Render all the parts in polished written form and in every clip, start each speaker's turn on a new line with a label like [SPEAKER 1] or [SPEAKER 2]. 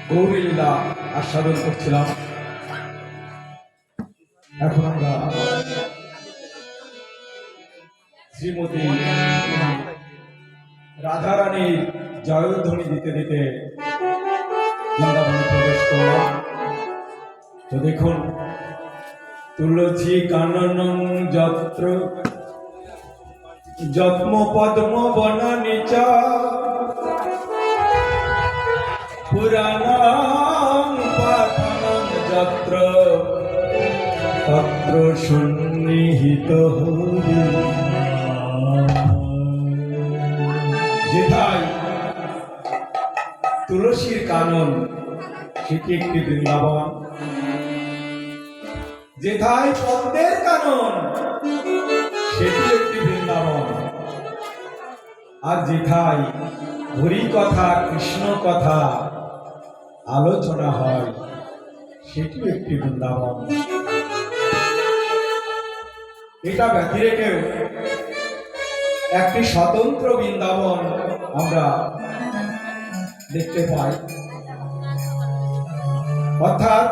[SPEAKER 1] গৌরীলীলা আস্বাদন করছিলাম। এখন আমরা শ্রীমতী রাধারানীর জয়ধ্বনি দিতে দিতে বৃন্দাবনে প্রবেশ করলাম। তো দেখুন, তুলসী কাননং যত্র যত্ম পদ্ম বনানি চ পুরাণং পাঠনং যত্র তত্র সন্নিহিত হরি। যেথায় তুলসীর কানন সেটি একটি বৃন্দাবন, যেথায় পদ্মের কানন সেটি একটি বৃন্দাবন, আর যেথায় হরি কথা কৃষ্ণ কথা আলোচনা হয় সেটি একটি বৃন্দাবন। এটা ব্যতি রেখেও একটি স্বতন্ত্র বৃন্দাবন আমরা দেখতে পাই। অর্থাৎ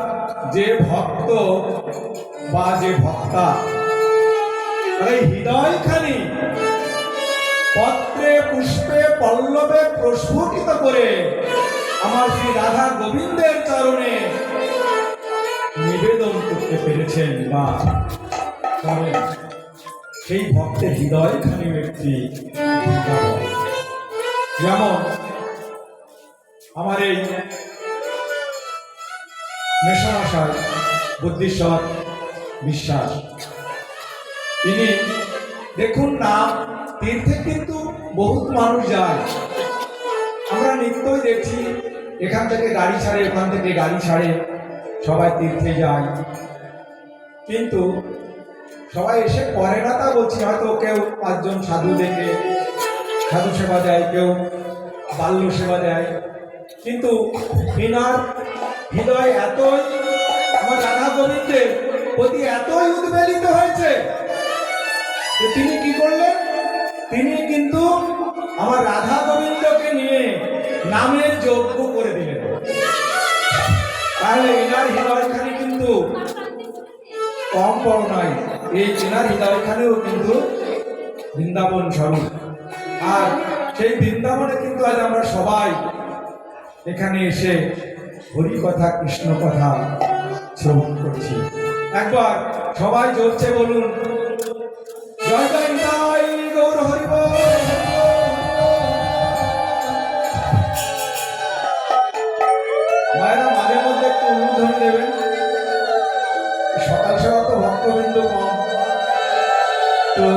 [SPEAKER 1] যে ভক্ত বা যে ভক্তা এই হৃদয়খানি পত্রে পুষ্পে পল্লবে প্রস্ফুটিত করে আমার শ্রী রাধা গোবিন্দের চরণে নিবেদন করতে পেরেছেন বা করেন, সেই ভক্তের হৃদয়খানি একটি বৃন্দাবন। যেমন আমার এই মেশামশাই বুদ্ধিশ্বর বিশ্বাস, তিনি দেখুন না, তীর্থে কিন্তু বহুত মানুষ যায়। আমরা নিত্যই দেখছি এখান থেকে গাড়ি ছাড়ে, ওখান থেকে গাড়ি ছাড়ে, সবাই তীর্থে যায়। কিন্তু সবাই এসে করে না তা বলছি, হয়তো কেউ 5 জন সাধু দেখে সাধু সেবা দেয়, কেউ বাল্য সেবা দেয়, কিন্তু বিনার হৃদয় এতই আমার রাধা গোবিন্দের প্রতি এতই উদ্বেলিত হয়েছে যে তিনি কি করলেন, তিনি কিন্তু আমার রাধা গোবিন্দকে নিয়ে নামের যজ্ঞ করে দিলেন। তাহলে এনার হৃদয়খানি কিন্তু কম বড় নয়, এই এনার হৃদয়খানেও কিন্তু বৃন্দাবন স্বরূপ। আর সেই বৃন্দাবনে কিন্তু আজ আমরা সবাই এখানে এসে হরি কথা কৃষ্ণ কথা শ্রবণ করছি। একবার সবাই জোরছে বলুন, জয় জয় নিতাই গৌর হরি বল। মায়েরা মাঝে মধ্যে একটু উলুধ্বনি দেবেন। সকাল সকাল তো ভক্তবৃন্দ কম, তো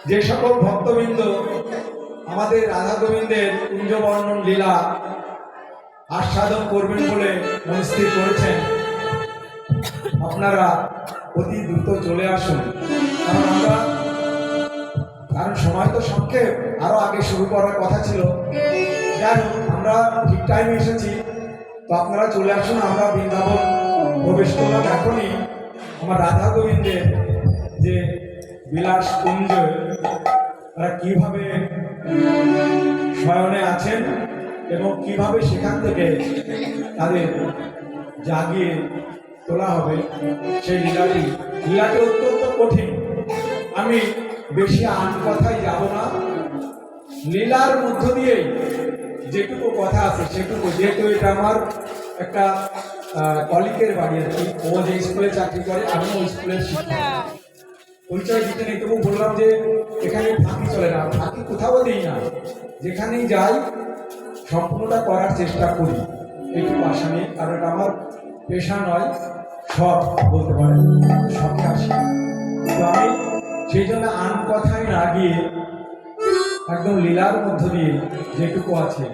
[SPEAKER 1] যে সকল ভক্তবৃন্দ আমাদের রাধা গোবিন্দের কুঞ্জবর্ণন লীলা আস্বাদন করবেন বলে মনস্থির করেছেন, আপনারা অতি দ্রুত চলে আসুন। কারণ সময় তো সংক্ষেপ, আরো আগে শুরু করার কথা ছিল। যাই হোক, আমরা ঠিক টাইমে এসেছি, তো আপনারা চলে আসুন। আমরা বৃন্দাবন প্রবেশ করলাম এখনই। আমার রাধা গোবিন্দের যে বিলাস কুঞ্জ, তারা কিভাবে শয়নে আছেন এবং কিভাবে সেখান থেকে তাদের জাগিয়ে তোলা হবে, সেই লীলাটি অত্যন্ত কঠিন। আমি বেশি আন কথাই যাব না, লীলার মধ্য দিয়েই যেটুকু কথা আছে সেটুকু, যেহেতু এটা আমার একটা কলিগের বাড়ি আর কি, ও যে স্কুলে চাকরি করে, আমি ওই স্কুলের শিক্ষক, পরিচয় দিতে নেই, তবু বললাম যে এখানে ফাঁকি চলে না, ফাঁকি কোথাও দিই না, যেখানেই যাই সম্পূর্ণটা করার চেষ্টা করি, এইটুকু আশা নেই। কারণ এটা আমার পেশা নয়, সব বলতে পারেন, শখে আসি। তো আমি সেই জন্য আন কথায় না গিয়ে একদম লীলার মধ্য দিয়ে যেটুকু আছে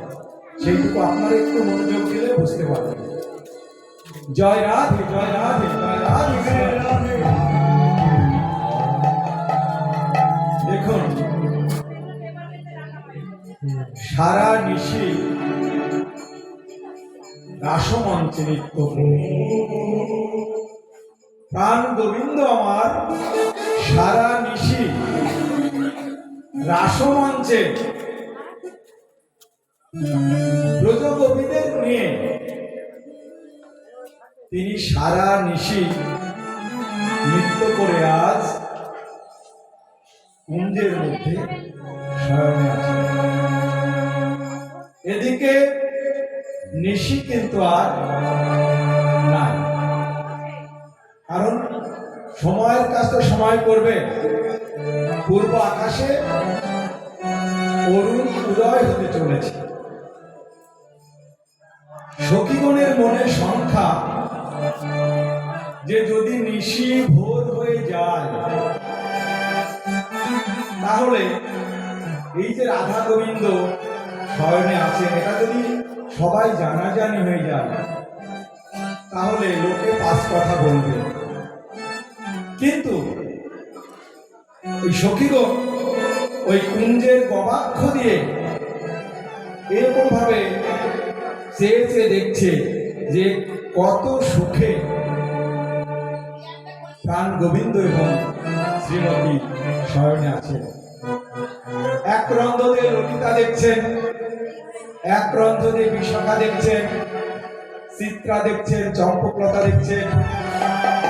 [SPEAKER 1] সেইটুকু আপনারা একটু মনোযোগ দিলে বুঝতে পারবেন। জয় রাধে জয় রাধে জয় রাধে। দেখুন, সারা নিশি রাসমঞ্চে নৃত্য প্রাণ গোবিন্দ আমার সারা নিশি রাসমঞ্চে ব্রজ গোপীদের নিয়ে তিনি সারা নিশি নৃত্য করে আজ কুঞ্জের মধ্যে শয়নে আছেন। এদিকে নিশি কিন্তু আর নাই, কারণ সময়ের কাজ তো সময় করবে। পূর্ব আকাশে অরুণ উদয় হতে চলেছে। সখীগণের মনে সংখ্যা যে যদি নিশি ভোর হয়ে যায় তাহলে এই যে রাধা গোবিন্দ শয়নে আছেন এটা যদি সবাই জানাজানি হয়ে যায় তাহলে লোকে পাঁচ কথা বলবে। কিন্তু ওই সখীগণ ওই কুঞ্জের গবাক্ষ দিয়ে এরকম ভাবে চেয়ে চেয়ে দেখছে যে কত সুখে প্রাণ গোবিন্দ এবং শ্রীমতী শয়নে আছেন। এক রন্ধতে ললিতা দেখছেন, এক রন্ধতে বিশাখা দেখছেন, চিত্রা দেখছেন, চম্পকলতা দেখছেন,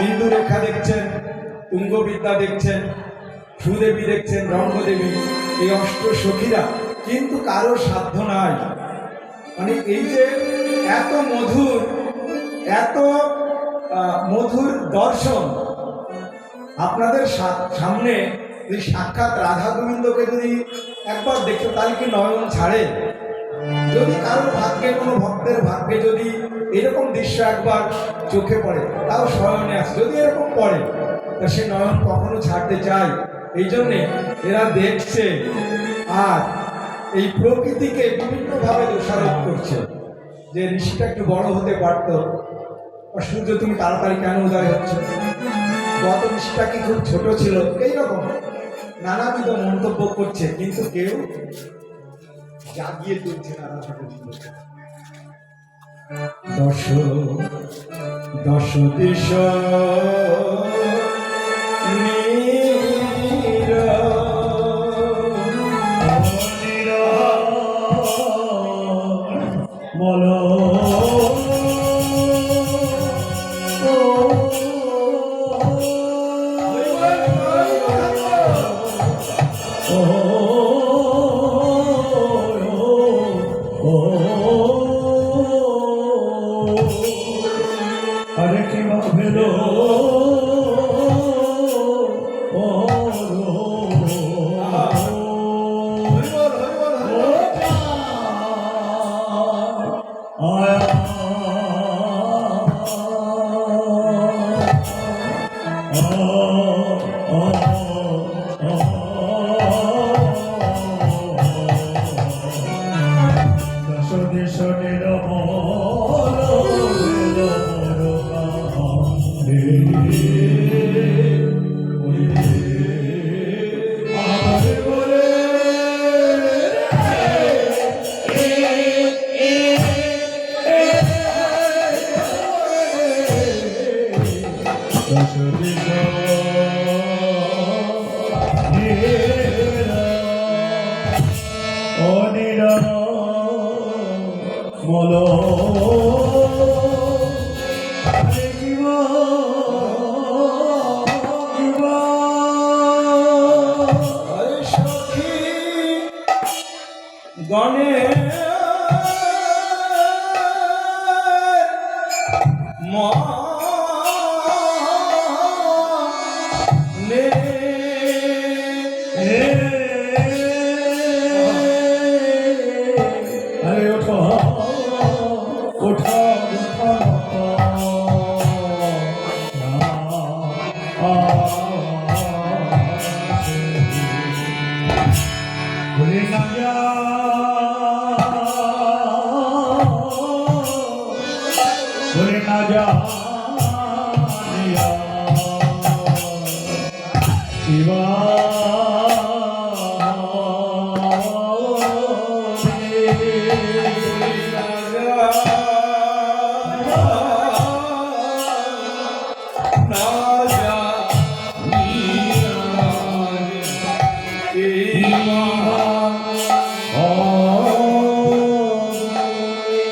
[SPEAKER 1] ইন্দুরেখা দেখছেন, তুঙ্গবিদ্যা দেখছেন, সুদেবী দেখছেন, রঙ্গদেবী, এই অষ্ট সখীরা। কিন্তু কারো সাধ্য নাই, মানে এই যে এত মধুর, এত মধুর দর্শন আপনাদের সামনে এই সাক্ষাৎ রাধা গোবিন্দকে যদি একবার দেখো তাহলে কি নয়ন ছাড়ে? যদি কারো ভাগ্যে, কোনো ভক্তের ভাগ্যে যদি এরকম দৃশ্য একবার চোখে পড়ে, তাও শয়নে আছে, যদি এরকম পড়ে তা সে নয়ন কখনো ছাড়তে চায়? এই জন্যে এরা দেখছে আর এই প্রকৃতিকে বিভিন্নভাবে দোষারোপ করছে যে ঋষিটা একটু বড় হতে পারতো, বা সূর্য তুমি তাড়াতাড়ি কেন উদয় হচ্ছে, গত ঋষিটা কি খুব ছোট ছিল, এইরকম নানাবিধ মন্তব্য করছে। কিন্তু কেউ জাগিয়ে তুলছে না রাধা গোবিন্দ। দশ দশ দিশ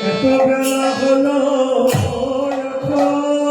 [SPEAKER 2] এত বেলা হলো এখন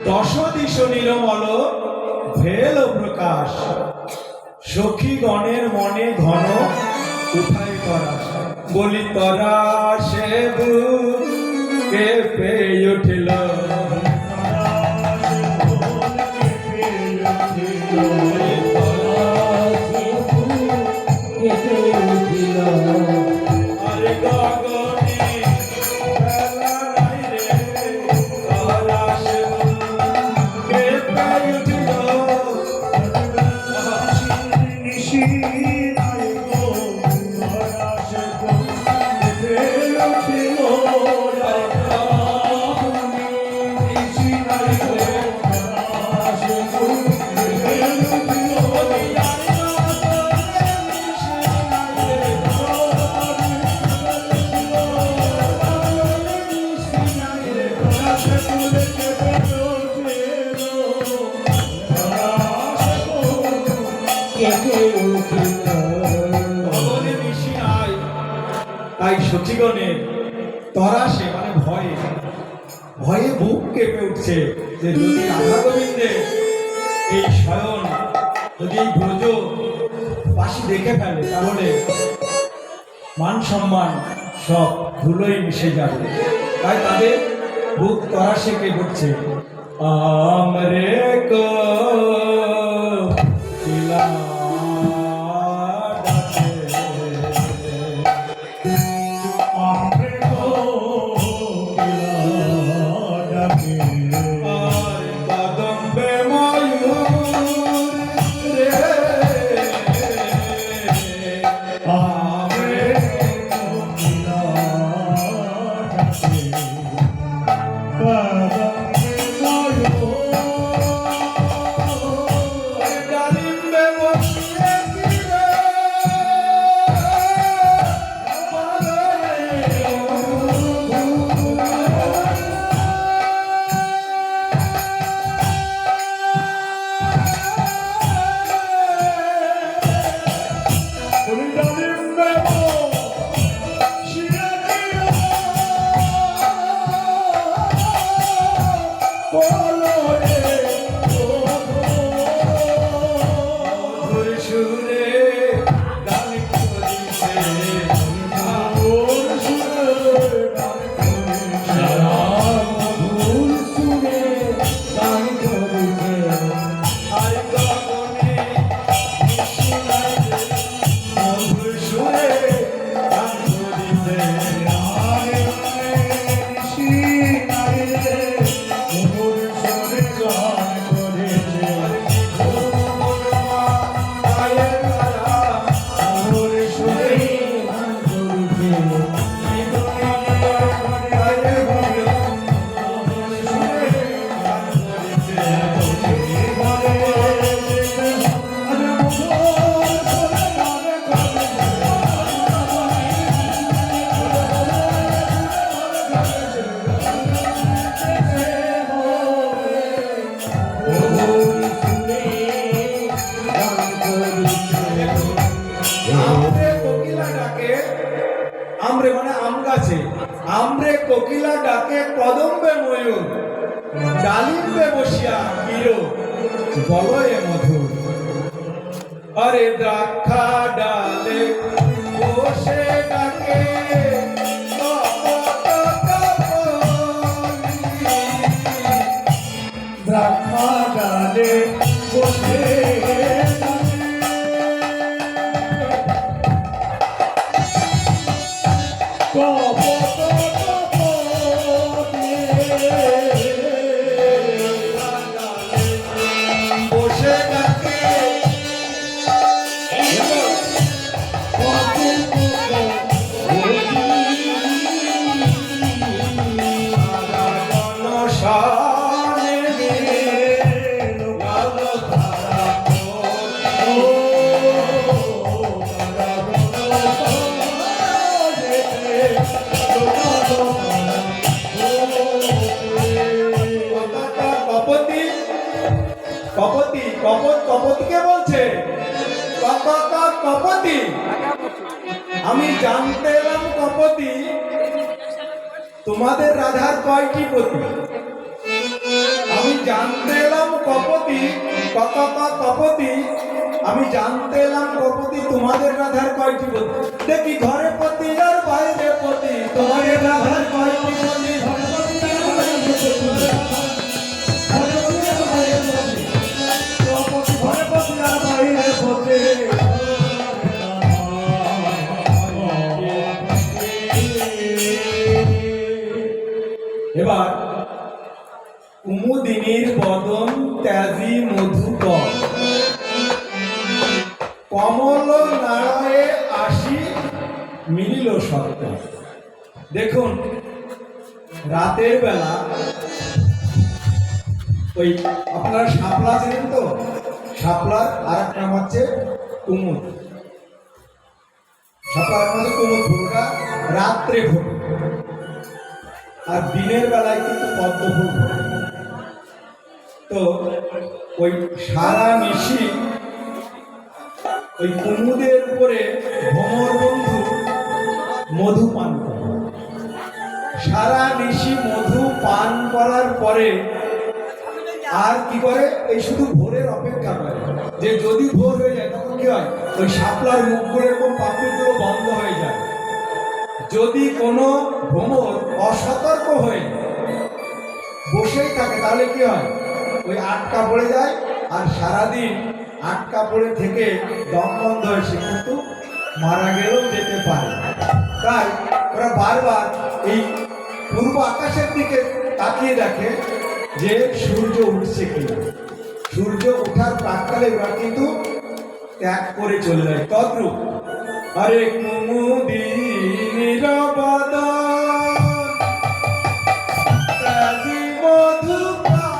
[SPEAKER 1] দশদিশ নিরমল ভেল প্রকাশ, সখী গণের মনে ঘন উঠাই তরাস। বলি তরাসে বুকে পেয়ে উঠিল, আরে গগনে বেলা নাই রে, তরাসে বুকে পেয়ে উঠিল। তাই সচিগণের তরাসে মানে ভয়ে ভয়ে বুক কেঁপে উঠছে যে যদি রাধা গোবিন্দের এই শয়ন যদি এই ব্রজ বাসী দেখে ফেলে তাহলে মান সম্মান সব ধুলোয় মিশে যাবে। তাই তাদের বুক তরাসে কেঁপে উঠছে। আমরে কো আমরে মানে আম গাছে আমরে কোকিলা ডাকে কদম্বে ময়ূর ডালিম্বে বসিয়া গিরো বলয়ে মধুর আরে দ্রাক্ষা ডালে বসে ডাকে
[SPEAKER 2] দ্রাক্ষা ডালে বসে
[SPEAKER 1] বসে ডাকে কপতি কপতিকে বলছে কপতি আমি জানতে এলাম কপতি তোমাদের রাধার কয়টি পতি আমি জানতে এলাম কপতি কপতি আমি জানতে এলাম কপতি তোমাদের রাধার কয়টি পতি দেখি ঘরে পতি আর বাইরে পতি তোমাদের রাধার কয়টি পতি এবার কুমুদিনীর বদন ত্যাজি মধুকর কমল নাড়য়ে আসি মিলিল সত্য দেখুন রাতের বেলা ওই আপনারা শাপলা চেনেন তো শাপলার আর এক নাম হচ্ছে কুমুদ শাপলার মানে কুমুদ ফুলটা রাত্রে ফোটে আর দিনের বেলায় কিন্তু পদ্ম ফুল ফোটে তো ওই সারা নিশি ওই কুমুদের উপরে ভ্রমর বন্ধু মধু পান করে সারা নিশি মধু পান করার পরে আর কি করে এই শুধু ভোরের অপেক্ষা করে যে যদি ভোর হয়ে যায় তখন কি হয় ওই শাপলার মুখগুলো এরকম পাপড়িগুলো বন্ধ হয়ে যায় যদি কোনো ভ্রমর অসতর্ক হয়ে বসেই থাকে তাহলে কি হয় ওই আটকা পড়ে যায় আর সারাদিন আটকা পড়ে থেকে দম বন্ধ হয়ে সে কিন্তু মারা গেলেও যেতে পারে তাই ওরা বারবার এই পূর্ব আকাশের দিকে তাকিয়ে দেখে যে সূর্য উঠছে কিনা সূর্য ওঠার প্রাককালে ওরা কিন্তু ত্যাগ করে চলে যায় তদ্রূপ আরে কুমুদিনীর বদন ত্যাজি মধুকর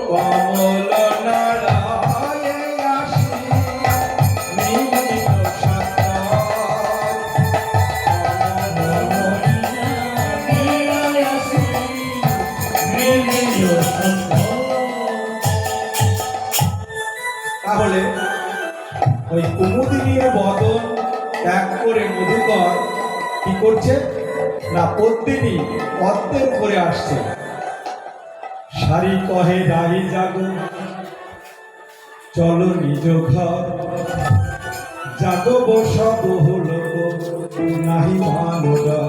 [SPEAKER 1] কমল নাড়য়ে আসি মিলিল সত্য করছে না পদ্মিনী পদ্মের উপরে আসছে। শাড়ি কহে দাঁড়ি জাগো, চলো নিজ ঘর, জাগো বসব হল নাহি মানবা।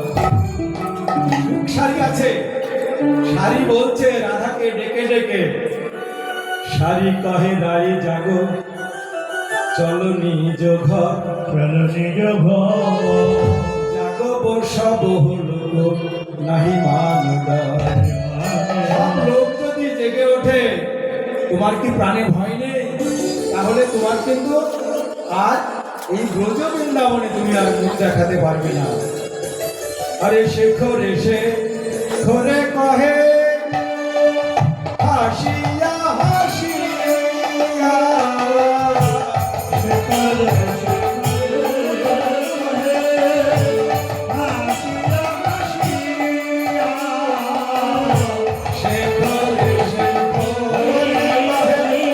[SPEAKER 1] শাড়ি আছে, শাড়ি বলছে রাধাকে ডেকে ডেকে, শাড়ি কহে দাঁড়ি জাগো, চলো নিজ ঘর,
[SPEAKER 2] চলো নিজ ঘর,
[SPEAKER 1] জাগো বসব হল নাহি মানবা। সব লোক যদি জেগে ওঠে, তোমার কি প্রাণে ভয় নেই? তাহলে তোমার কিন্তু আজ এই ব্রজ বৃন্দাবনে তুমি আর মুখ দেখাতে পারবে না। আরে শেখর এসে খরে কহে, হাসিয়া হাসিয়া,
[SPEAKER 2] শেখর এসে হাসিয়া হাসিয়া,
[SPEAKER 1] শেখর এসে খরে কহে,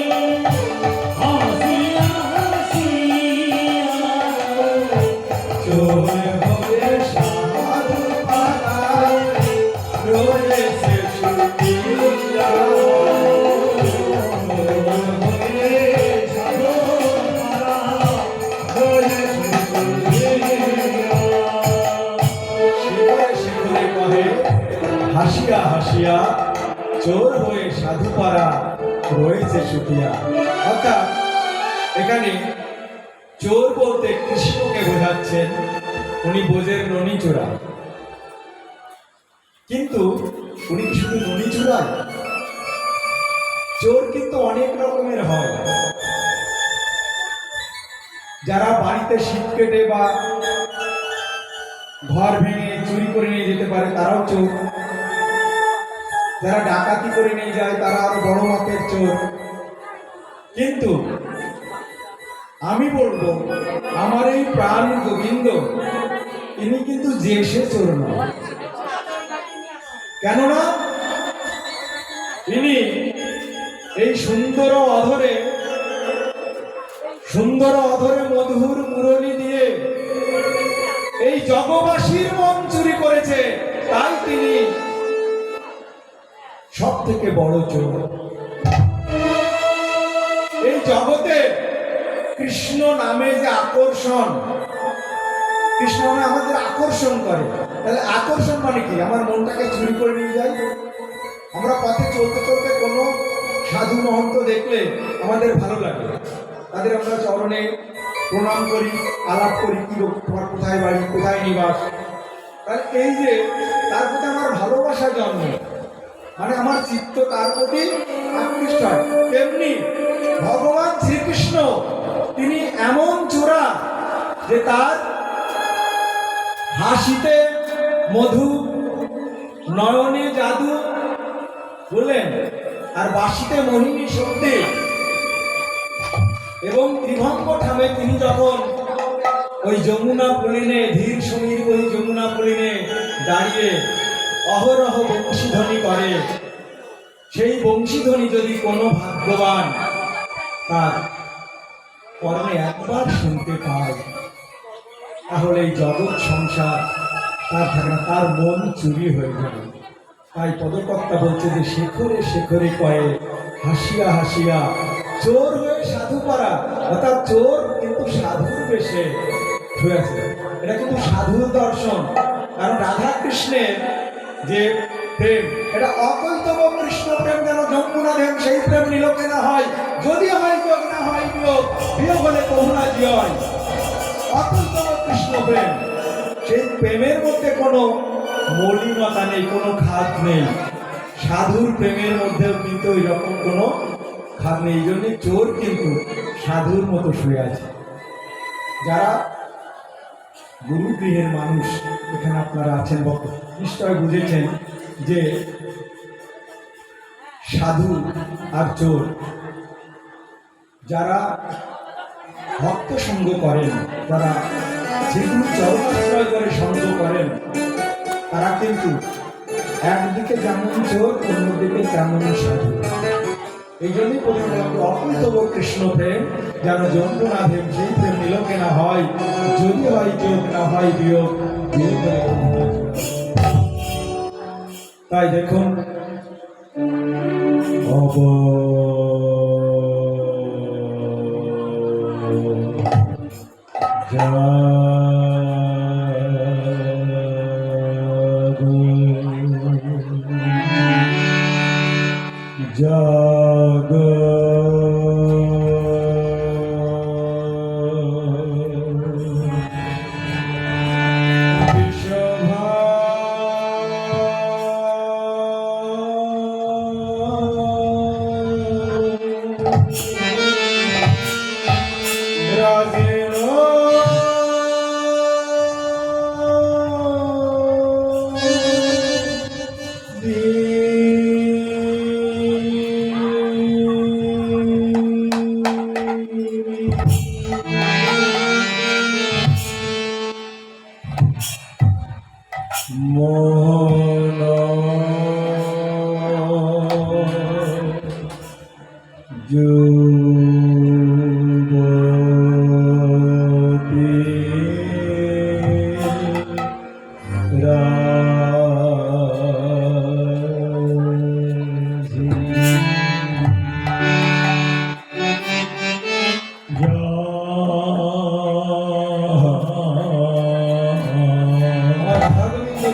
[SPEAKER 2] হাসিয়া হাসিয়া,
[SPEAKER 1] চোর হয়ে সাধু পাড়ায় রয়েছে শুকিয়া। শিখরে শিখরে কহে, হাসিয়া হাসিয়া, চোর হয়ে সাধুপাড়া রয়েছে সুখিয়া। অর্থাৎ এখানে চোর বলতে কৃষ্ণকে বোঝাচ্ছেন, উনি বোঝের ননি চোরা। কিন্তু উনি কি শুধু ননি চোরায়? চোর কিন্তু অনেক রকমের হয়। যারা বাড়িতে শীত কেটে বা ঘর ভেঙে চুরি করে নিয়ে যেতে পারে তারাও চোর। যারা ডাকাতি করে নিয়ে যায় তারা আরো বড় মাপের চোর। কিন্তু আমি বলবো, আমার এই প্রাণ গোবিন্দ ইনি কিন্তু যে সে চোর নয়। কেননা ইনি এই সুন্দর অধরে মধুর মুরলী দিয়ে এই জগবাসীর মন চুরি করেছে, তাই তিনি সব থেকে বড় চোর। এই জগতে কৃষ্ণ নামে যে আকর্ষণ, কৃষ্ণ নামে আমাদের আকর্ষণ করে, তাহলে আকর্ষণ মানে কি? আমার মনটাকে চুরি করে নিয়ে যায়। আমরা পথে চলতে চলতে কোনো সাধু মহন্ত দেখলে আমাদের ভালো লাগে, তাদের আমরা চরণে প্রণাম করি, আলাপ করি, কি তোমার কোথায় বাড়ি, কোথায় নিবাস। তাহলে এই যে তার প্রতি আমার ভালোবাসা জন্মে, মানে আমার চিত্ত তার প্রতি আকৃষ্ট হয়। তেমনি ভগবান শ্রীকৃষ্ণ তিনি এমন চোরা যে তার হাসিতে মধু, নয়নে জাদু বললেন, আর বাঁশিতে মোহিনী শক্তি। এবং ত্রিভঙ্গ ঠামে তিনি যখন ওই যমুনা পুলিনে, ধীর সমীর ওই যমুনা পুলিনে দাঁড়িয়ে অহরহ বংশীধ্বনি করে, সেই বংশীধ্বনি যদি কোনো ভাগ্যবান তার কর্ণে একবার শুনতে পায়, তাহলে এই জগৎ সংসার তার থাকে না, তার মন চুরি হয়ে যাবে। তাই পদকর্তা বলছে যে শেখরে শেখরে কয়ে, হাসিয়া হাসিয়া, চোর হয়ে সাধু পারা। অর্থাৎ চোর কিন্তু সাধুর বেশে হয়েছে। এটা কিন্তু সাধুর দর্শন। কারণ রাধা কৃষ্ণের যে প্রেম, এটা অকৈতব কৃষ্ণ প্রেম, যেন যমুনা দেব সেই প্রেম নিলোকে না হয়, যদি হয় যোগ, না হয় বিয়োগ, বিয়োগ হলে কহুনা জীবন। অকৈতব কৃষ্ণ প্রেম, সেই প্রেমের মধ্যে কোনো মলিনতা নেই, কোনো খাদ নেই। সাধুর প্রেমের মধ্যেও কিন্তু এরকম কোনো খাদ নেই। এই জন্যে চোর কিন্তু সাধুর মতো শুয়ে আছে। যারা গুরু গৃহের মানুষ এখানে আপনারা আছেন, নিশ্চয় বুঝেছেন যে সাধু আর চোর, যারা ভক্ত সঙ্গ করেন, যারা যেগুলো চরমাশ্রয় করে সঙ্গ করেন, তারা কিন্তু একদিকে যেমন চোর, অন্যদিকে তেমন সাধু। এই জন্যই প্রথমে অকৃতব কৃষ্ণ প্রেম, যেন যমুনা দেব সেই প্রেম নিলোকে না হয়, যদি হয় যোগ, না হয় বিয়োগ, বিয়ে করে তাই দেখুন অব জাগ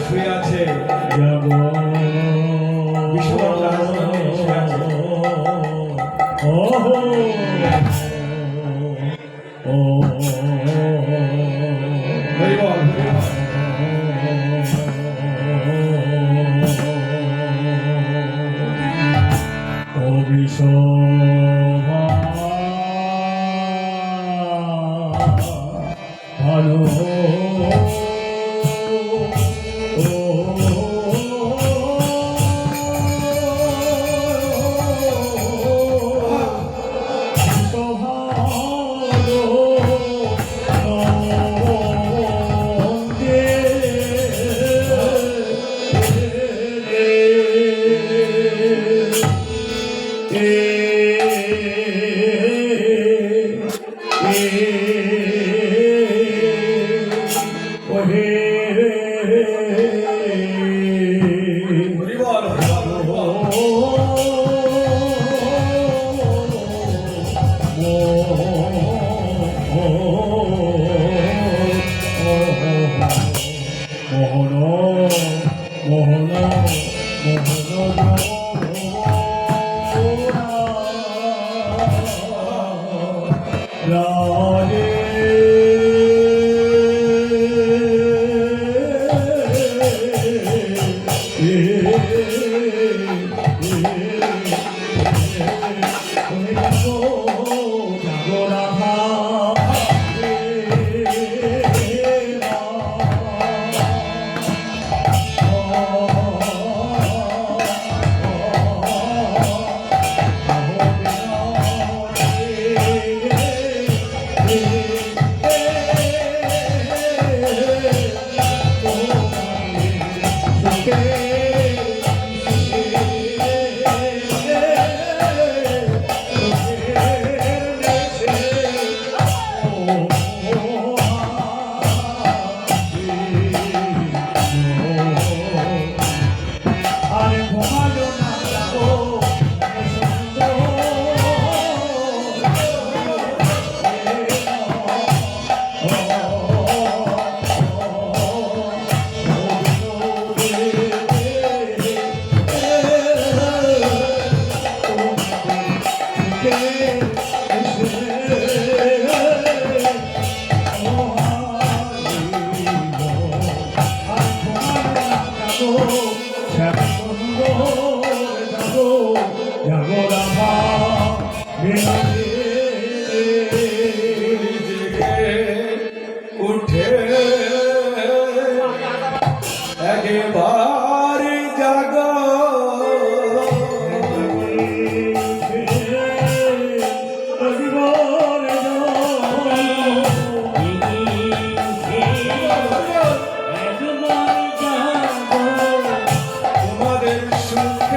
[SPEAKER 1] শুয়ে আছে বিশ্বনাথ রাজধানী শুয়ে আছে হরি বল
[SPEAKER 2] ভালো
[SPEAKER 1] উঠে একেবারে জাগ তোমাদের সুখ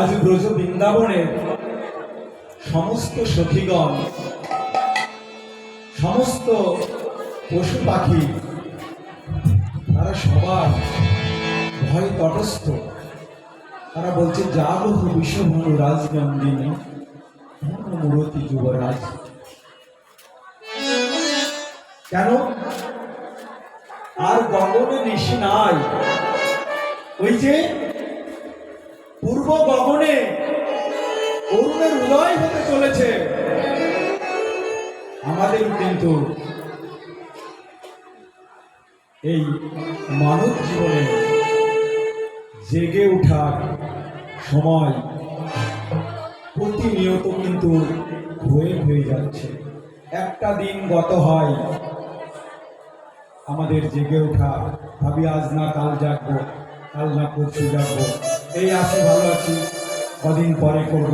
[SPEAKER 1] আজ ব্রজ বৃন্দাবনের সমস্ত সখীগণ, সমস্ত পশু পাখি, তারা সবাই ভয় তটস্থ। তারা বলছে জাগো বিশ্বভানু রাজনন্দিনী মূরতি যুবরাজ। কেন? আর গগনে নিশি নাই। ওই যে পূর্ব গগনে অরুণের উদয় হতে চলেছে। আমাদের কিন্তু এই মানব জীবনে জেগে ওঠার সময় প্রতিনিয়ত কিন্তু হয়ে যাচ্ছে। একটা দিন গত হয় আমাদের জেগে ওঠা, ভাবি আজ না কাল জাগবো, কাল না পরশু জাগবো, এই আছি ভালো আছি, কদিন পরে করব,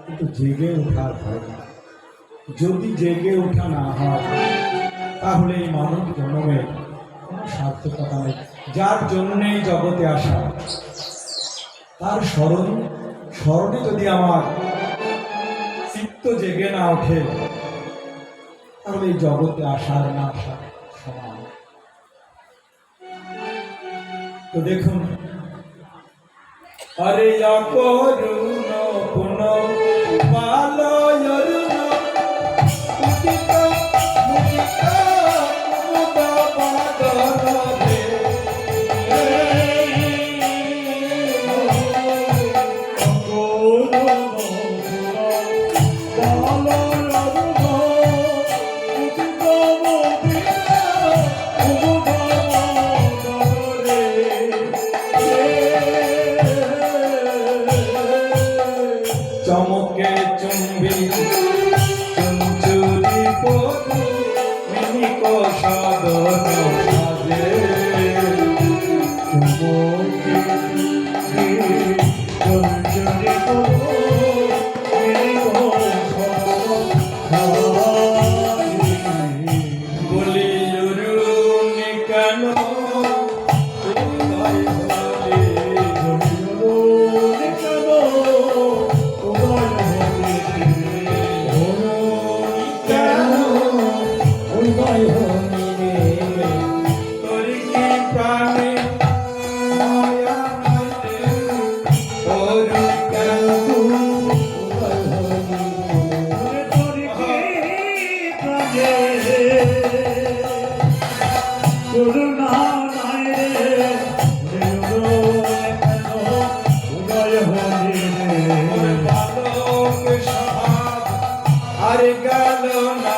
[SPEAKER 1] কিন্তু জেগে ওঠার হয় না। যদি জেগে ওঠা না হয় তাহলে এই মানব জন্মের কোনো সার্থকতা নেই। যার জন্যেই জগতে আসা, তার স্মরণে যদি আমার চিত্ত জেগে না ওঠে তাহলে এই জগতে আসার না আসা সমান। তো দেখুন, আরে করুণ পুন পালয় অরুণ উদিত মুদিত মুদ বাদরে। চমকে চুম্বি চুঞ্চুরি পদু মিনিক সদন সাজে। চমকে চুঞ্চুরি পদু মিনিক সদন সাজে। বলি অরুণ কেন উদয় হলে, বলি অরুণ কেন আরে গেল না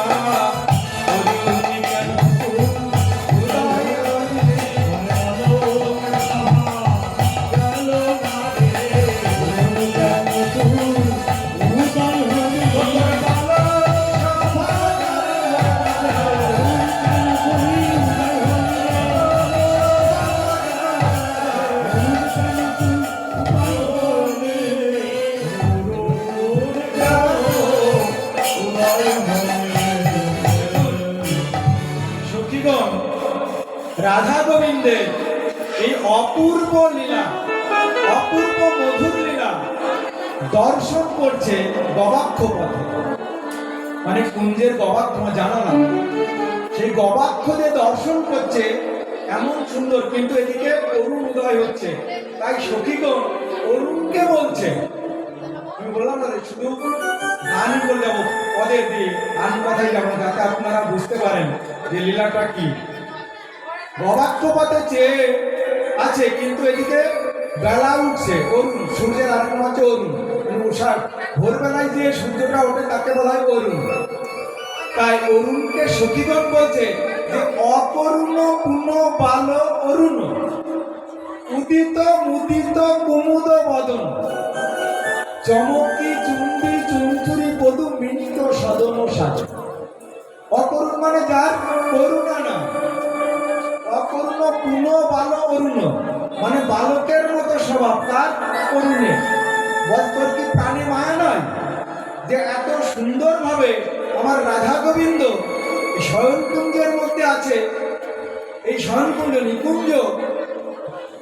[SPEAKER 1] রাধা গোবিন্দের এই অপূর্ব লীলা, অপূর্ব মধুর লীলা দর্শন করছে গবাক্ষ পথে। মানে কুঞ্জের গবাক্ষ জানো না, সেই গবাক্ষ যে দর্শন করছে এমন সুন্দর, কিন্তু এদিকে অরুণ উদয় হচ্ছে। তাই সখীগণ অরুণকে বলছে, আমি বললাম না শুধু গান করে যাবো, পদের দিয়ে গান কথাই যাবো, যাতে আপনারা বুঝতে পারেন যে লীলাটা কি। গবাক্ষপথে চেয়ে আছে, কিন্তু এদিকে বেলা উঠছে, অরুণ, সূর্যের আরেক মাঝে অরুণ, মানে উষার ভোরবেলায় যে সূর্যটা ওঠে তাকে বলা হয় অরুণ। তাই অরুণকে সখীগণ বলছে যে অকরুণ পুন বাল অরুণ উদিত মুদিত কুমুদ বদন চমকি চুম্বি চুঞ্চুরি বধু মিনিত সদন সাজে। অকরুণ মানে যার করুণা না, অকরুণ পুন বাল অরুণ মানে বালকের মতো স্বভাব তার করুণে। বল তোর কি প্রাণে মায়া নয় যে এত সুন্দরভাবে আমার রাধা গোবিন্দ শয়নকুঞ্জের মধ্যে আছে। এই শয়নকুঞ্জ নিকুঞ্জ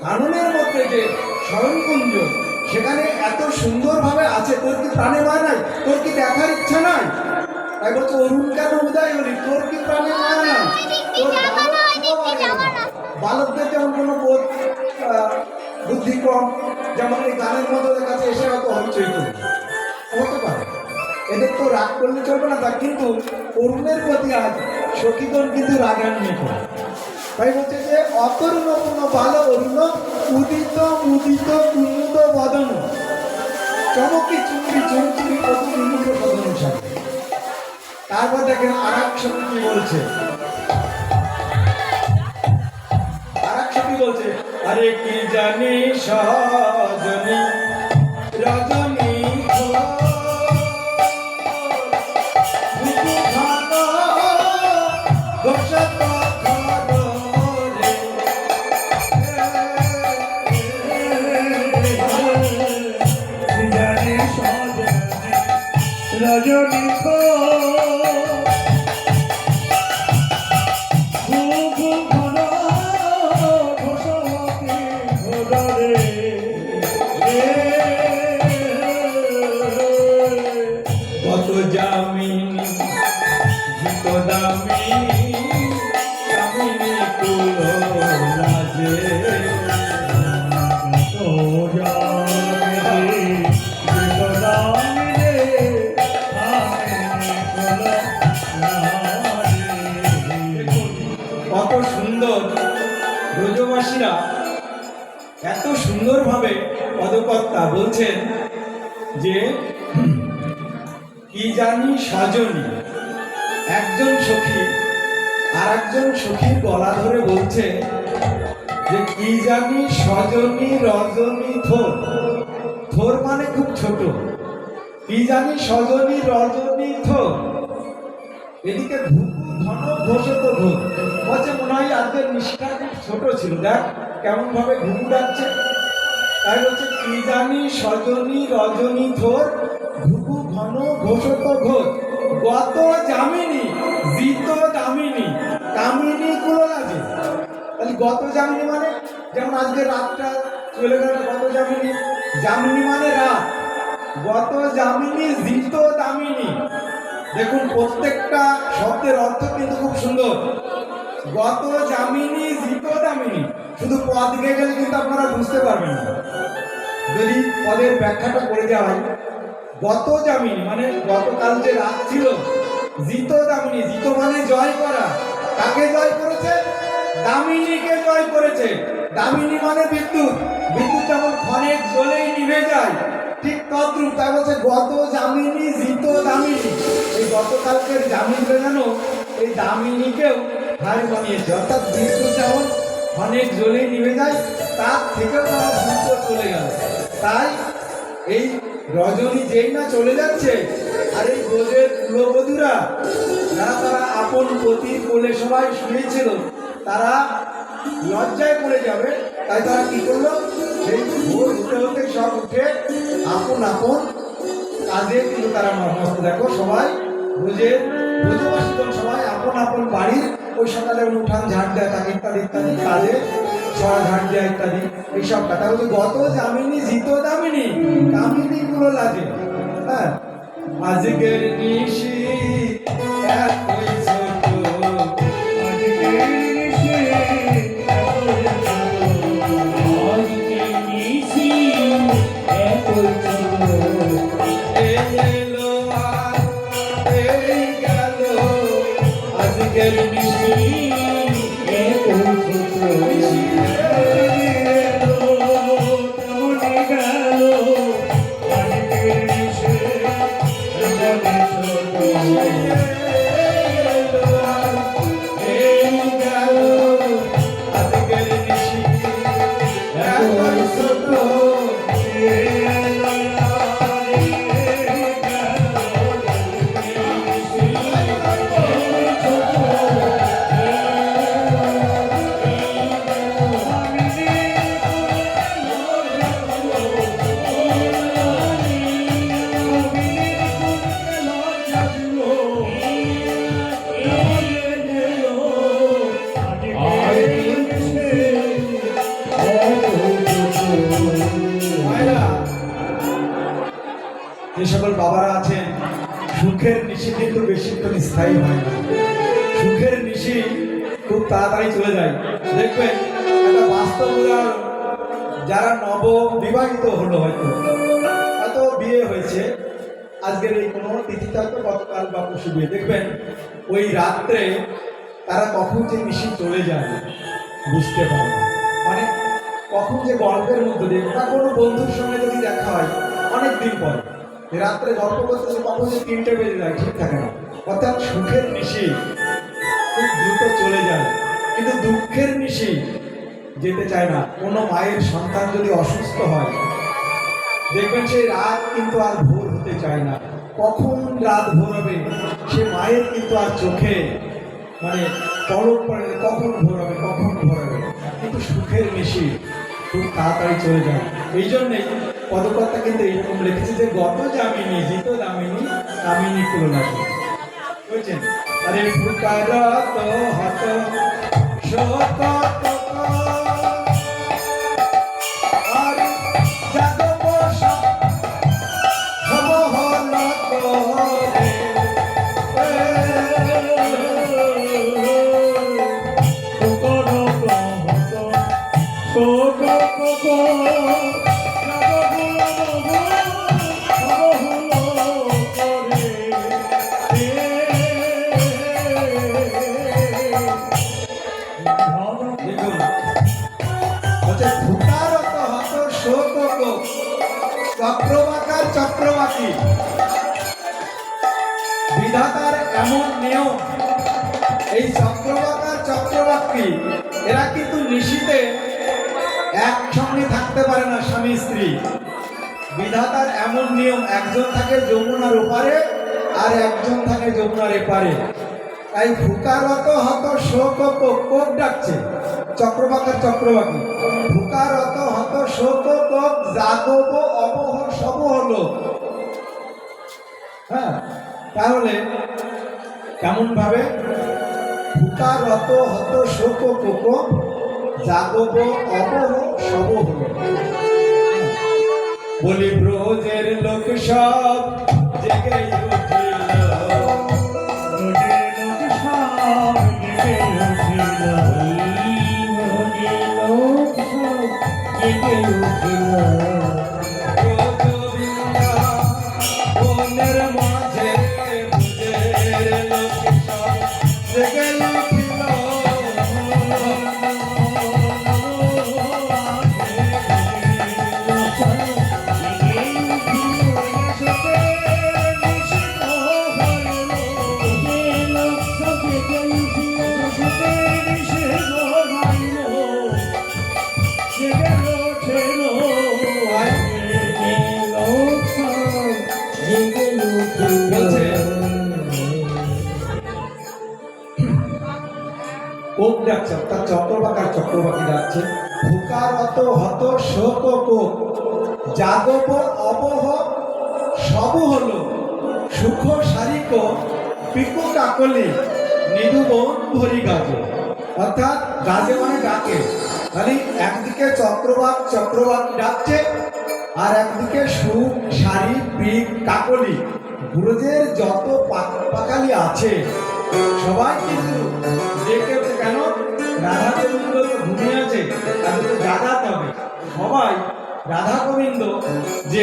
[SPEAKER 1] কাননের মধ্যে যে শয়নকুঞ্জ সেখানে এত সুন্দরভাবে আছে, তোর কি প্রাণে মায়া নাই? তোর কি দেখার ইচ্ছা নাই? তাই বলছে অরুণ কেন উদয় হলি, তোর কি প্রাণে মায়া নাই? তোর বালকদের যেমন কোনো বোধ বুদ্ধি কম, যেমন এই গানের মধ্যে কাছে এসে হয়তো হইচই করবে, হতে পারে, এদের তো রাগ করলে চলবে না। তা কিন্তু অরুণের প্রতি আজ সখীগণ কিন্তু রাগান্বিত করে। তাই বলছে যে অতরুণ পুনঃ বাল অরুণ উদিত মুদিত কুমুদ বদন চমকি চুম্বি চুঞ্চুরি কত বিমুখ সদন সাথে। তারপর দেখেন আর এক সখী কি বলছে, আর এক সখী বলছে আরে কি জানি সজনী রজনী
[SPEAKER 2] রজনী
[SPEAKER 1] কত জামিনী জিত দামিনী কামিনী কুলো লাজে কত সুন্দর ব্রজবাসীরা এত সুন্দরভাবে পদকর্তা বলছেন যে কি জানি সজনী। একজন সখী আর একজন সখীর গলা ধরে বলছে যে কি জানি সজনী রজনী থোর, থোর মানে খুব ছোট, কি জানি সজনী রজনী থোর। এদিকে ভুকু ঘন ঘোষত ঘোর বলছে মনে হয় আজকের নিষ্ঠা খুব ছোট ছিল, দেখ কেমন ভাবে ঘুঘু ডাকছে। তাই বলছে কি জানি সজনী রজনী থোর ঘুঘু ঘন ঘোষত ঘোর গত জামিনী জিত দামিনী কামিনী কুলো লাগে। তাহলে গত জামিনী মানে যেমন আজকে রাতটা চলে গেল, গত জামিনী, জামিনী মানে রাত, গত জামিনী জিত দামিনী। দেখুন প্রত্যেকটা শব্দের অর্থ কিন্তু খুব সুন্দর। গত জামিনী জিত দামিনী, শুধু পদ গিয়ে গেলে কিন্তু আপনারা বুঝতে পারবেন না, যদি পদের ব্যাখ্যাটা করে দেওয়া হয়। গত জামিনী মানে গতকাল যে রাত ছিল, জিত দামিনী, জিত মানে জয় করা, কাকে জয় করেছে? দামিনীকে জয় করেছে। দামিনী মানে বিদ্যুৎ, বিদ্যুৎ যেমন ক্ষণে জ্বলেই নিভে যায় ঠিক তদ্রূপ। তাই বলছে গত জামিনী জিত দামিনী, এই গতকালকের জামিনীকে যেন এই দামিনীকেও হার বানিয়েছে। অর্থাৎ বিদ্যুৎ যেমন অনেক জ্বলেই নিভে যায়, তার থেকেও তারা দ্রুত চলে গেল। তাই এই রজনী যেই না চলে যাচ্ছে, আর এই ব্রজের কুলবধূরা যারা তারা আপন পতির কোলে সবাই শুয়েছিল, তারা লজ্জায় পড়ে যাবে। তাই তারা কি করলো, সেই ভোর হতে হতে সব উঠে আপন আপন কাজে কিন্তু তারা মস্ত। দেখো সবাই ব্রজবাসীগণ সবাই আপন আপন বাড়ির ওই সকালে উঠান ঝাড় দেয়, তাকে ইত্যাদি ইত্যাদি কাজে ছড়া ঝাড় দেয় ইত্যাদি এইসব কথা বলছে। গত জামিনী জিত দামিনী কামিনী গুলো লাগে। হ্যাঁ, আজকের নিশি এতই ছোট,
[SPEAKER 2] আজকের নিশি এতই ছোট,
[SPEAKER 1] এলো আর এই গেল, আজকের নিশি
[SPEAKER 2] এতই ছোট, এলো তেমনি গেল, আজকের নিশি এতই ছোট।
[SPEAKER 1] সুখের নিশি কিন্তু বেশিক্ষণ স্থায়ী হয় না। সুখের নিশি খুব তাড়াতাড়ি চলে যায়। দেখবেন একটা বাস্তব উদাহরণ, যারা নব বিবাহিত হলো, হয়তো বিয়ে হয়েছে, আজকের এই কোনো তিথিতে হয়তো গতকাল বা পরশু বিয়ে, দেখবেন ওই রাত্রে তারা কখন যে নিশি চলে যায় বুঝতে পারে না। মানে কখন যে গল্পের মধ্যে দিয়ে বা কোনো বন্ধুর সঙ্গে যদি দেখা হয় অনেক দিন পরে, রাত্রে গল্প করতে কখন যে 3টে বেজে যায় ঠিক থাকে না। অর্থাৎ সুখের নিশি খুব দ্রুত চলে যায়, কিন্তু দুঃখের নিশি যেতে চায় না। কোনো মায়ের সন্তান যদি অসুস্থ হয়, দেখবেন সেই রাত কিন্তু আর ভোর হতে চায় না। কখন রাত ভোর হবে সে মায়ের কিন্তু আর চোখে মানে পলক পড়ে না, কখন ভোর হবে কখন ভোর হবে। কিন্তু সুখের নিশি খুব তাড়াতাড়ি চলে যায়। এই জন্যেই পদকর্তা কিন্তু এইরকম লিখেছে যে গত যামিনী জিত দামিনী কামিনী তুলনা বুঝছেন। আরে ফুকারত হত শত আর যাদব সব হল তোরে। চক্রবাকার চক্রবাকী, বিধাতার এমন নিয়ম। এই চক্রবাকার চক্রবাকী এরা কিন্তু নিশীতে একসঙ্গে থাকতে পারে না, স্বামী স্ত্রী। বিধাতার এমন নিয়ম, একজন থাকে যমুনার ওপারে আর একজন থাকে যমুনার এপারে। তাই ফুকারত হত শোক কোক ডাকছে চক্রবাকার চক্রবাকী। ফুকারত হত শোক কোক জাগব অবহ সব হলো। হ্যাঁ, তাহলে কেমন ভাবে ফুকারত হত শোক কোক জাগব অবহ সব হলো। বলি ব্রজের লোক সব জেগে উঠিল, বনের মাঝে ব্রজের লোক সব জেগে উঠিল। কোক ডাকছে, অর্থাৎ চক্রবাকার চক্রবাকী ডাকছে। ফুকারত হত শোক কোক জাগব অবহ সব হলো। সুখ শারিক পিকু কাকলি নিধুবন ভরি গাজে। অর্থাৎ গাজে মানে ডাকে, মানে একদিকে চক্রবাকী ডাকছে আর একদিকে সুখ শাড়ি পিক কাকলি ব্রজের যত পাকালি আছে সবাই কিন্তু ডেকে। কেন? রাধা গোবিন্দ তো ঘুমিয়ে আছে, তাদের তো জাগাতে হবে। সবাই রাধা গোবিন্দ যে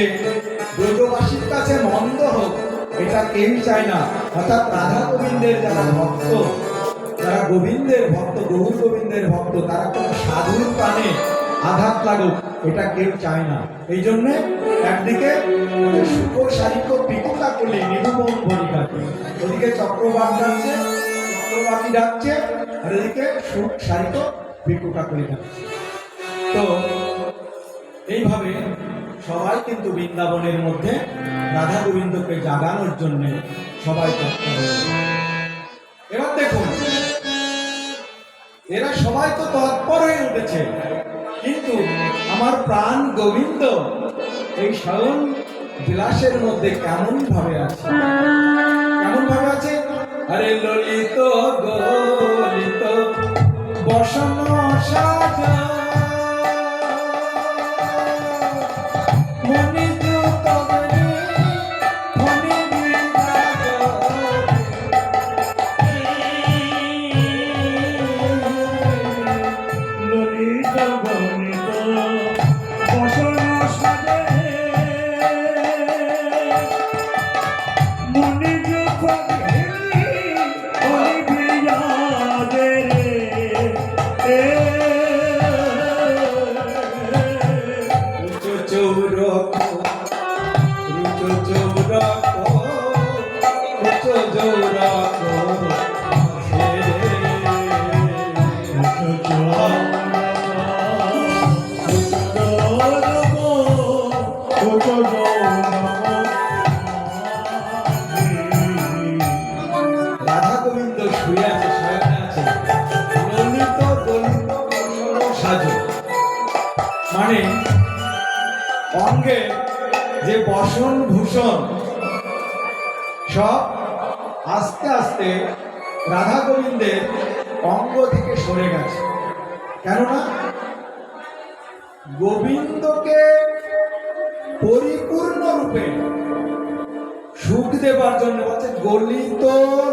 [SPEAKER 1] ব্রজবাসীর কাছে মন্দ হোক এটা কেউ চায় না। অর্থাৎ রাধা গোবিন্দের যারা ভক্ত, যারা গোবিন্দের ভক্ত, গৌর গোবিন্দের ভক্ত, তারা কোনো সাধুর প্রাণে আঘাত লাগুক এটা কেউ চায় না। এই জন্যে একদিকে সুখ শারিক পিকুটা করলে নিরুপম ভরিকাকে, ওদিকে চক্রবাকী ডাকছে আর এদিকে সুখ শারিক পিকুটা করে ডাকছে। তো এইভাবে সবাই কিন্তু বৃন্দাবনের মধ্যে রাধা গোবিন্দকে জাগানোর জন্য সবাই তৎপর হয়েছে। এবার দেখুন, এরা সবাই তো তৎপর হয়ে উঠেছে, কিন্তু আমার প্রাণ গোবিন্দ এই স্বয়ং বিলাসের মধ্যে কেমন ভাবে আছে, কেমন ভাবে আছে? আরে ললিত গলিত বসন সাজা মনি যুত মনি মনি বৃন্দাবন আছে ললিত দলিত কৌশল সাজু, মানে অঙ্গে যে বসন ভূষণ সব আস্তে আস্তে রাধা গোবিন্দের অঙ্গ থেকে সরে গেছে। কেননা গোবিন্দকে পরিপূর্ণ রূপে সুখ দেবার জন্য বলছে গলিত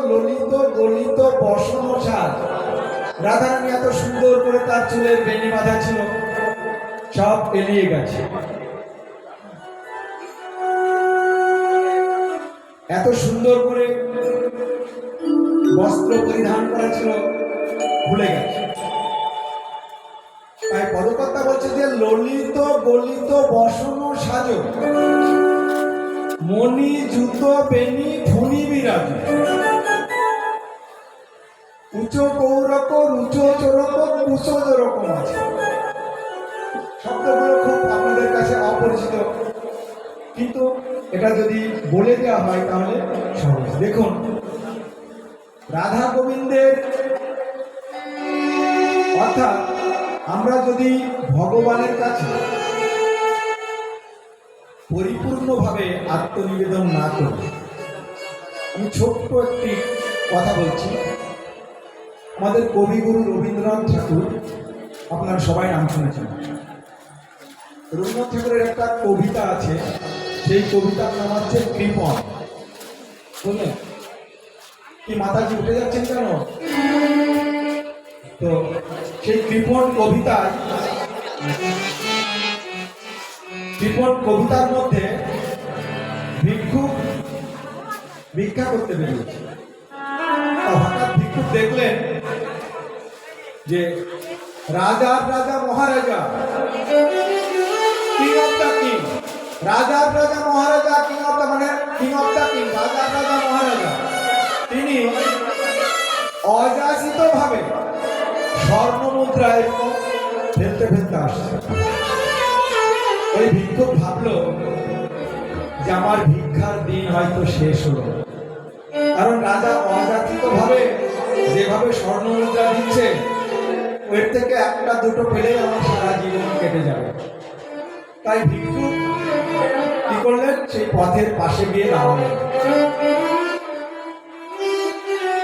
[SPEAKER 1] ললিত গলিত বসন সাজ। রাধারানী এত সুন্দর করে তার চুলের বেনি বাঁধা ছিল, সব পেলিয়ে গেছে। এত সুন্দর করে বস্ত্র পরিধান করা ছিল, ভুলে গেছে। তাই পদকর্তা বলছে যে ললিত গলিত বসন সাজ, মণি জুতো বেনি ফণি বিরাজ, উঁচু কৌরক রুচো চোরক কুচো যেরকম আছে। শব্দগুলো খুব আপনাদের কাছে অপরিচিত, কিন্তু এটা যদি বলে দেওয়া হয় তাহলে সহজ। দেখুন, রাধা গোবিন্দের অর্থাৎ আমরা যদি ভগবানের কাছে পরিপূর্ণভাবে আত্মনিবেদন না করি, আমি ছোট্ট একটি কথা বলছি। আমাদের কবিগুরু রবীন্দ্রনাথ ঠাকুর, আপনারা সবাই নাম শুনেছেন। রবীন্দ্রনাথ ঠাকুরের একটা কবিতা আছে, সেই কবিতার নাম হচ্ছে কৃপণ। বুঝলেন কি মাতাজি উঠে যাচ্ছেন কেন? তো সেই কৃপণ কবিতার মধ্যে ভিক্ষুক ভিক্ষা করতে বেরিয়েছে। হঠাৎ ভিক্ষুক দেখলেন যে রাজার রাজা মহারাজা, কিং অফ দ্য কিং, রাজার রাজা মহারাজা, কিং অফ দ্য মানে কিং অফ দ্য কিং, রাজার রাজা মহারাজা, তিনি অযাচিত ভাবে স্বর্ণ মুদ্রা এরকম ফেলতে ফেলতে আসছে। ওই ভিক্ষুক ভাবলো যে আমার ভিক্ষার দিন হয়তো শেষ হলো, কারণ রাজা অযাচিত ভাবে যেভাবে স্বর্ণ মুদ্রা দিচ্ছে, ওর থেকে একটা দুটো পেলেই আমার সারা জীবন কেটে যাবে। তাই ভিক্ষুক কি করলেন, সেই পথের পাশে গিয়ে দাঁড়ালেন।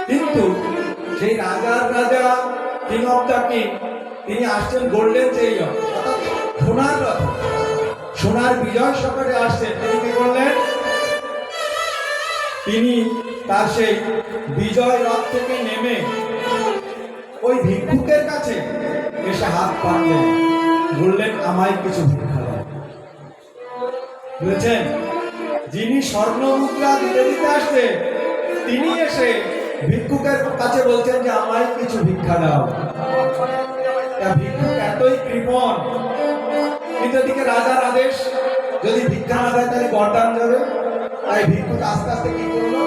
[SPEAKER 1] কিন্তু সেই রাজার রাজা, কিং অফ দ্য কিং, তিনি আসছেন গোল্ডেন চেইন, অর্থাৎ সোনার রথ, সোনার বিজয় সকালে আসছেন। তিনি কি করলেন, তিনি তার সেই বিজয় রথ থেকে নেমে ওই ভিক্ষুকের কাছে এসে হাত পাতলেন, বললেন আমায় কিছু ভিক্ষা দাও। বুঝেছেন, যিনি স্বর্ণ মুদ্রা দিতে দিতে আসছে, তিনি এসে ভিক্ষুকের কাছে বলছেন যে আমায় কিছু ভিক্ষা দাও। ভিক্ষুক এতই কৃপণ, কিন্তু এদিকে রাজার আদেশ, যদি ভিক্ষা না দেয় তাহলে গরদান যাবে। তাই ভিক্ষুক আস্তে আস্তে কি করলো,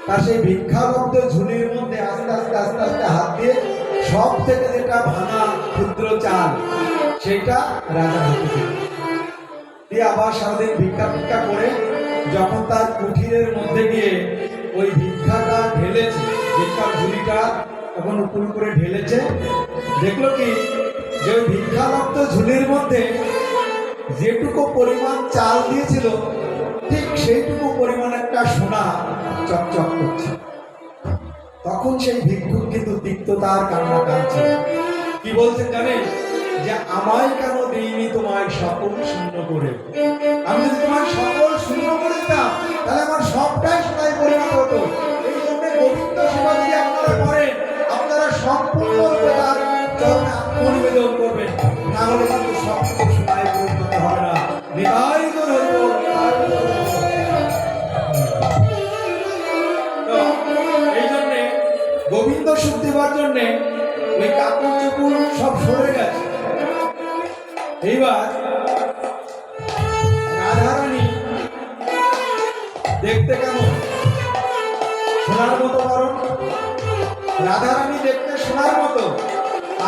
[SPEAKER 1] তার সেই ভিক্ষাবদ্ধ ঝুলির মধ্যে আস্তে আস্তে আস্তে আস্তে হাত দিয়ে সব থেকে যেটা ভাঙা ক্ষুদ্র চাল, সেটা রাজার হাতে দিল। দিয়ে আবার সারাদিন ভিক্ষা করে যখন তার কুঠিরের মধ্যে গিয়ে ওই ভিক্ষাটা ঢেলেছে, ভিক্ষার ঝুলিটা তখন উপর করে ঢেলেছে, দেখলো কি যে ওই ভিক্ষাবদ্ধ ঝুলির মধ্যে যেটুকু পরিমাণ চাল দিয়েছিল, ঠিক সেইটুকু পরিমাণ একটা সোনা চকচক করছে। তখন সেই ভিক্ষুক কিন্তু তিক্ততার কান্না কাঁদছে। কি বলছেন জানেন, যে আমায় কেন দিইনি তোমায় সকল শূন্য করে। আমি যদি তোমায় সকল শূন্য করে দিতাম, তাহলে আমার সবটাই সোনায় পরিণত হতো। এই জন্য গোবিন্দ সেবা যদি আপনারা করেন, আপনারা সম্পূর্ণ রূপে তার চরণে আত্মনিবেদন করবেন, না হলে কিন্তু সবটুকু সোনায় পরিণত হবে না। নিতাই গৌর হরি বল, নিতাই গৌর হরি বল। তো এই জন্যে গোবিন্দ সুখ দেবার জন্যে ওই কাপড় চোপড় সব সরে গেছে। এইবার রাধারানী দেখতে কেমন, সোনার মতো। কারণ রাধারানী দেখতে সোনার মতো,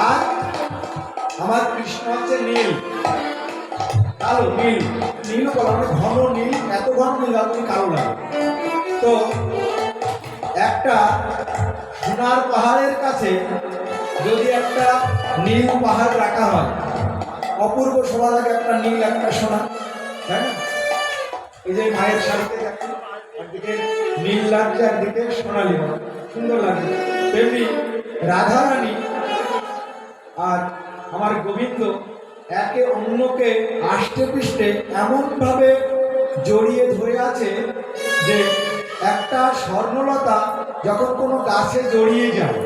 [SPEAKER 1] আর আমার কৃষ্ণ হচ্ছে নীল, কালো নীল, নীল বলা মানে ঘন নীল, এত ঘন নীল আপনি কালো লাগে। তো একটা সোনার পাহাড়ের কাছে যদি একটা নীল পাহাড় রাখা হয়, অপূর্ব শোভা লাগে একটা নীল একটা সোনা, তাই না? এই যে মায়ের শাড়িতে দেখেন, একদিকে নীল লাগছে একদিকে সোনালি, সুন্দর লাগছে। তেমনি রাধারানী আর আমার গোবিন্দ একে অন্যকে আষ্টে পৃষ্ঠে এমনভাবে জড়িয়ে ধরে আছে যে একটা স্বর্ণলতা যখন কোনো গাছে জড়িয়ে যায়,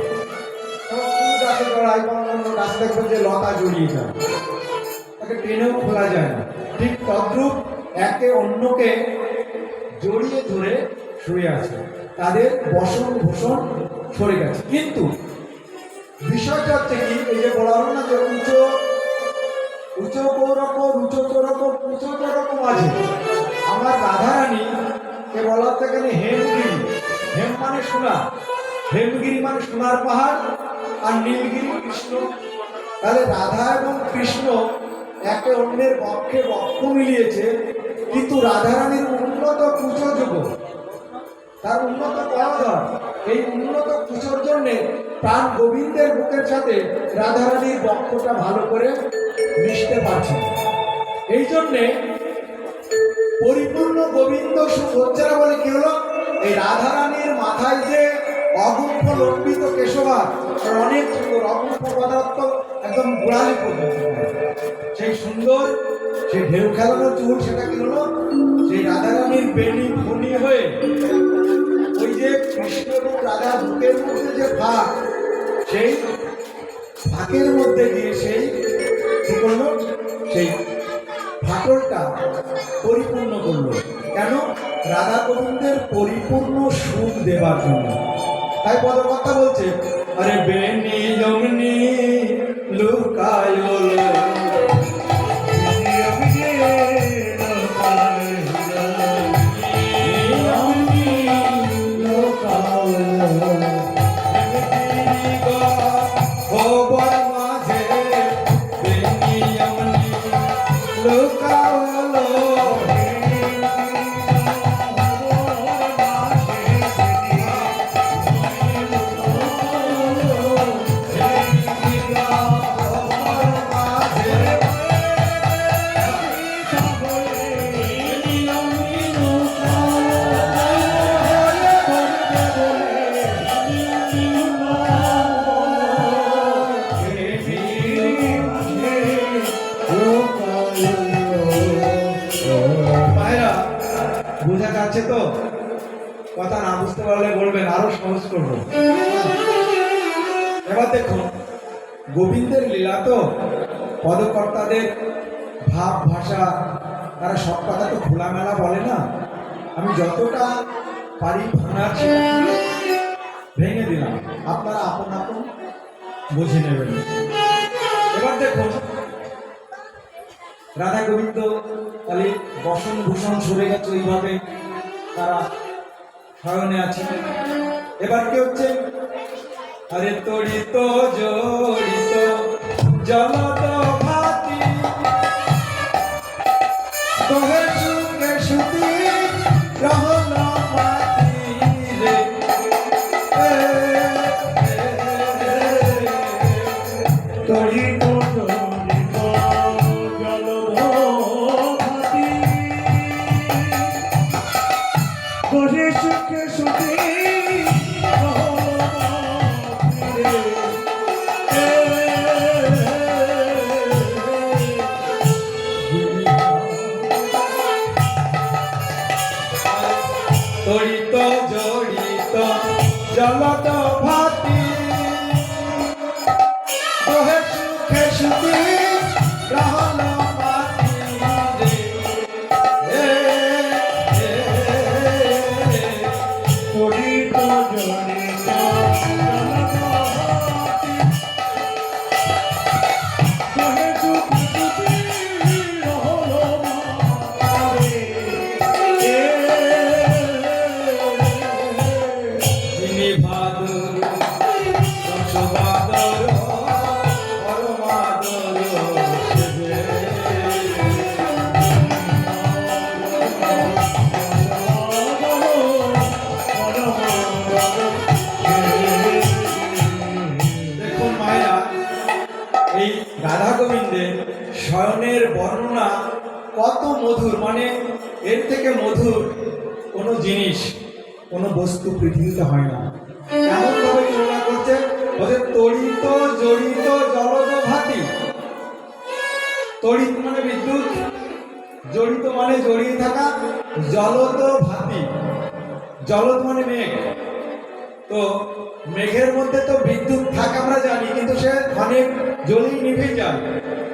[SPEAKER 1] তখন কোন গাছে জড়ায়, কোনো অন্য গাছে দেখবেন যে লতা জড়িয়ে যায়, তাকে টেনেও খোলা যায় না। ঠিক তদ্রূপ একে অন্যকে জড়িয়ে ধরে শুয়ে আছে, তাদের বসন ভূষণ সরে গেছে। কিন্তু বিষয়টা হচ্ছে কি, এই যে বলা হলো না যে উঁচু উঁচু কৌরকম উঁচু চোরকম উঁচু চোরকম আছে, আমার রাধারানী কে বলা হচ্ছে এখানে হেমগিরি। হেম মানে সোনা, হেমগিরি মানে সোনার পাহাড়, আর নীলগিরি কৃষ্ণ। তাহলে রাধা এবং কৃষ্ণ একে অন্যের বক্ষে বক্ষ মিলিয়েছে, কিন্তু রাধারানীর উন্নত কুচযোগ, তার উন্নত কলাধর, এই উন্নত কুচোর জন্যে প্রাণ গোবিন্দের বুকের সাথে রাধারানীর বক্ষটা ভালো করে মিশতে পারছে। এই জন্যে পরিপূর্ণ গোবিন্দ সুখ হচ্ছে না। বলে কি হলো, এই রাধারানীর মাথায় যে অগুণ্য লম্বিত কেশবাদ, অনেক সুন্দর অগুণ্য পদার্থ, একদম গোড়ালি পর্যন্ত সেই সুন্দর সেই ঢেউ খেলানো চুল, সেটা কি হলো, সেই রাধারানীর বেনি ফণি হয়ে ওই যে কৃষ্ণ এবং রাধার বুকের মধ্যে যে ফাঁক, সেই ফাঁকের মধ্যে দিয়ে সেই কি করলো, সেই ফাটলটা পরিপূর্ণ করলো। কেন? রাধা গোবিন্দের পরিপূর্ণ সুখ দেবার জন্য। তাই পদকর্তা বলছে, আরে বেনি যমনি লুকায়লো বোঝা যাচ্ছে তো? কথা না বুঝতে পারলে বলবেন, আরো সহজ করবো। এবার দেখুন, গোবিন্দের লীলা তো পদকর্তাদের ভাব ভাষা, তারা সব কথা তো খোলামেলা বলে না। আমি যতটা পারি ভাঙার ভেঙে দিলাম, আপনারা আপন আপন বুঝে নেবেন। এবার দেখুন, রাধা গোবিন্দ তাহলে বসন ভূষণ সরে গেছে, ওইভাবে তারা শয়নে আছে। এবার কি হচ্ছে, আরে তড়িত জড়িত জলদ ভাতি তোহে সুখে সুতি রহল মাতি রে,
[SPEAKER 2] তড়িত করে সুখে সুখে
[SPEAKER 1] তড়িত জড়িত জলদ ভাতি তোহে সুখে সুতি গোবিন্দের শয়নের বর্ণনা কত মধুর, মানে এর থেকে মধুর কোনো জিনিস, কোনো বস্তু পৃথিবীতে হয় না। এমন ভাবে তুলনা করছে, বলছে তড়িত জড়িত জলদ ভাতি। তড়িৎ মানে বিদ্যুৎ, জড়িত মানে জড়িয়ে থাকা, জলদ ভাতি, জলদ মানে মেঘ। তো মেঘের মধ্যে তো বিদ্যুৎ থাকে আমরা জানি, কিন্তু সে অনেক জলেই নিভে যায়।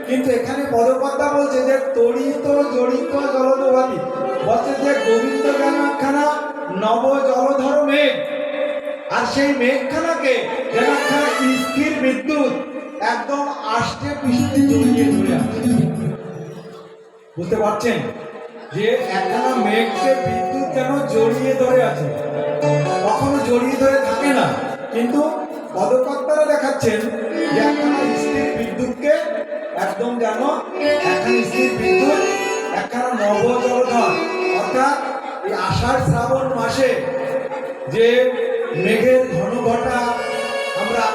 [SPEAKER 1] কিন্তু এখানে পদকর্তা বলছে যে তড়িত জড়িত জলদভাতি, বলছে যে গোবিন্দ যেন একখানা নব জলধর মেঘ, আর সেই মেঘখানাকে যেন একখানা স্থির বিদ্যুৎ একদম আষ্টে পৃষ্ঠে জড়িয়ে ধরে আছে। বুঝতে পারছেন যে একখানা মেঘকে বিদ্যুৎ যেন জড়িয়ে ধরে আছে, কখনো জড়িয়ে ধরে থাকে না, কিন্তু পদকর্তারা দেখাচ্ছেন যে একখানা স্থির বিদ্যুৎকে একদম যেন একখানা স্থির বিদ্যুৎ একখানা নব জলধর, অর্থাৎ এই আষাঢ় শ্রাবণ মাসে যে মেঘের ঘন ঘটা